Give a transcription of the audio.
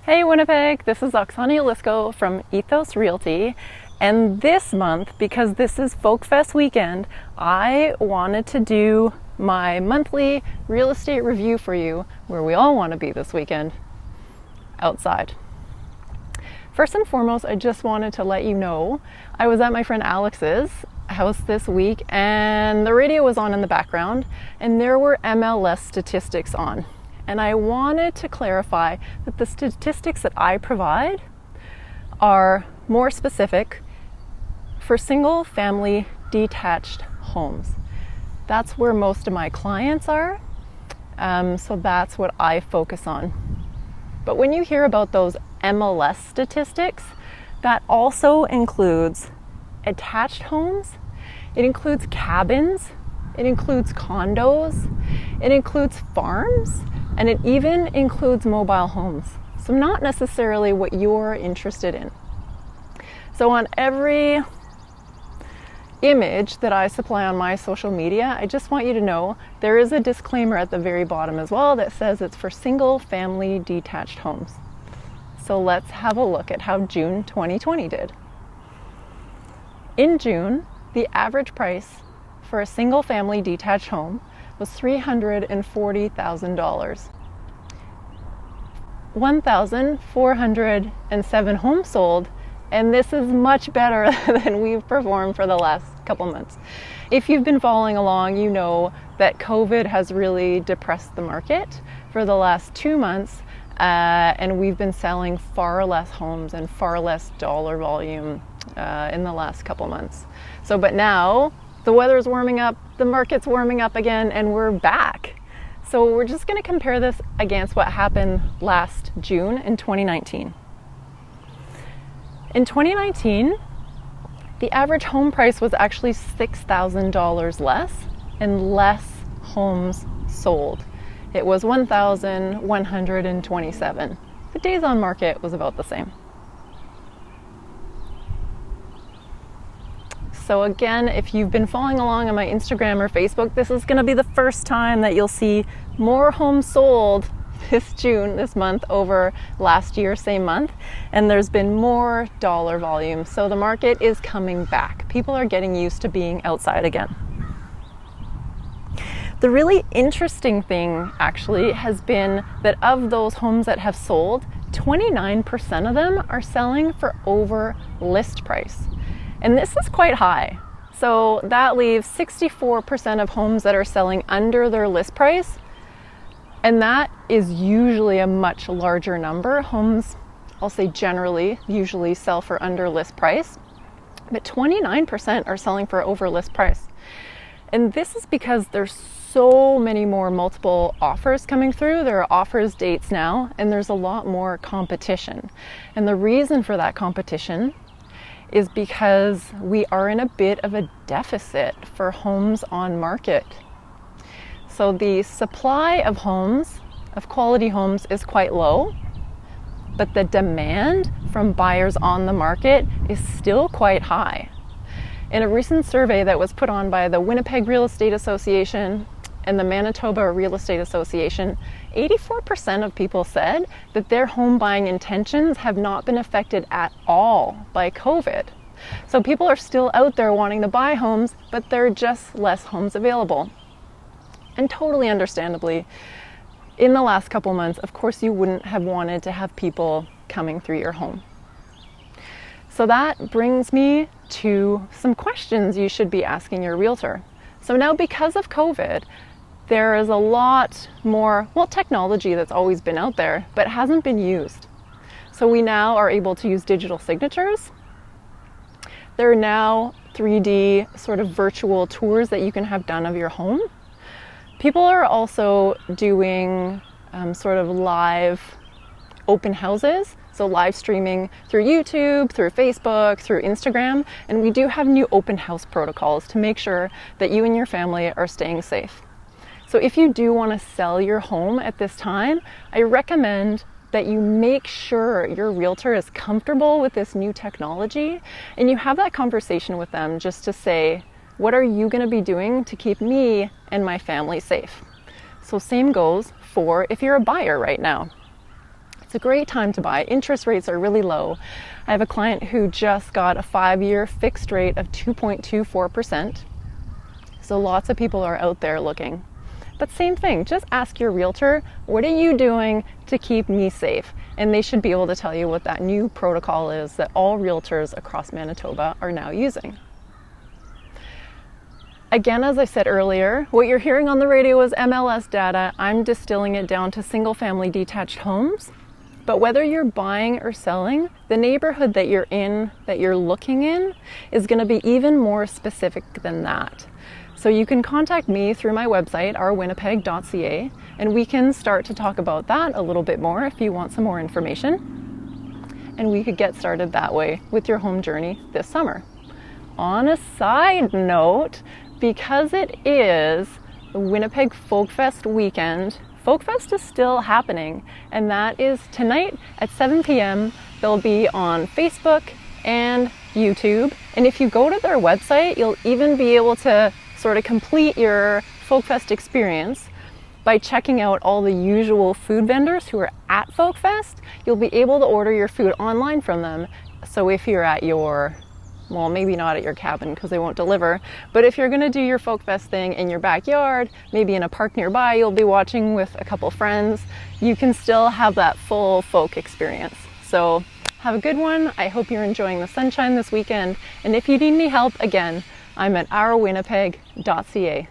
Hey Winnipeg, this is Oksana Ulisko from Ethos Realty, and this month, because this is Folk Fest weekend, I wanted to do my monthly real estate review for you, where we all want to be this weekend, outside. First and foremost, I just wanted to let you know I was at my friend Alex's house this week, and the radio was on in the background, and there were MLS statistics on. And I wanted to clarify that the statistics that I provide are more specific for single family detached homes. That's where most of my clients are, so that's what I focus on. But when you hear about those MLS statistics, that also includes attached homes, it includes cabins, it includes condos, it includes farms, and it even includes mobile homes. So not necessarily what you're interested in. So on every image that I supply on my social media, I just want you to know there is a disclaimer at the very bottom as well that says it's for single family detached homes. So let's have a look at how June 2020 did. In June, the average price for a single family detached home was $340,000. 1,407 homes sold, and this is much better than we've performed for the last couple months. If you've been following along, you know that COVID has really depressed the market for the last 2 months, and we've been selling far less homes and far less dollar volume in the last couple months. But now the weather's warming up, the market's warming up again, and we're back. So we're just going to compare this against what happened last June in 2019. In 2019, the average home price was actually $6,000 less, and less homes sold. It was 1,127. The days on market was about the same. So again, if you've been following along on my Instagram or Facebook, this is going to be the first time that you'll see more homes sold this month over last year, same month. And there's been more dollar volume. So the market is coming back. People are getting used to being outside again. The really interesting thing actually has been that of those homes that have sold, 29% of them are selling for over list price. And this is quite high. So that leaves 64% of homes that are selling under their list price. And that is usually a much larger number. Homes, I'll say generally, usually sell for under list price. But 29% are selling for over list price. And this is because there's so many more multiple offers coming through. There are offers dates now, and there's a lot more competition. And the reason for that competition is because we are in a bit of a deficit for homes on market. So the supply of homes, of quality homes, is quite low, but the demand from buyers on the market is still quite high. In a recent survey that was put on by the Winnipeg Real Estate Association and the Manitoba Real Estate Association, 84% of people said that their home buying intentions have not been affected at all by COVID. So people are still out there wanting to buy homes, but there are just less homes available. And totally understandably, in the last couple months, of course, you wouldn't have wanted to have people coming through your home. So that brings me to some questions you should be asking your realtor. So now, because of COVID, there is a lot more, technology that's always been out there, but hasn't been used. So we now are able to use digital signatures. There are now 3D sort of virtual tours that you can have done of your home. People are also doing sort of live open houses, so live streaming through YouTube, through Facebook, through Instagram, and we do have new open house protocols to make sure that you and your family are staying safe. So if you do want to sell your home at this time, I recommend that you make sure your realtor is comfortable with this new technology, and you have that conversation with them just to say, what are you going to be doing to keep me and my family safe? So same goes for if you're a buyer right now. It's a great time to buy. Interest rates are really low. I have a client who just got a 5-year fixed rate of 2.24%. So lots of people are out there looking. But same thing, just ask your realtor, what are you doing to keep me safe? And they should be able to tell you what that new protocol is that all realtors across Manitoba are now using. Again, as I said earlier, what you're hearing on the radio is MLS data. I'm distilling it down to single-family detached homes. But whether you're buying or selling, the neighborhood that you're in, that you're looking in, is going to be even more specific than that. So you can contact me through my website, O.U.R.wpg.ca, and we can start to talk about that a little bit more if you want some more information. And we could get started that way with your home journey this summer. On a side note, because it is the Winnipeg Folk Fest weekend, Folk Fest is still happening, and that is tonight at 7 p.m. They'll be on Facebook and YouTube. And if you go to their website, you'll even be able to sort of complete your Folk Fest experience by checking out all the usual food vendors who are at Folk Fest. You'll be able to order your food online from them. So if you're at your, well, maybe not at your cabin because they won't deliver, but if you're going to do your Folk Fest thing in your backyard, maybe in a park nearby, you'll be watching with a couple friends, you can still have that full folk experience. So have a good one. I hope you're enjoying the sunshine this weekend. And if you need any help, again, I'm at O.U.R.wpg.ca.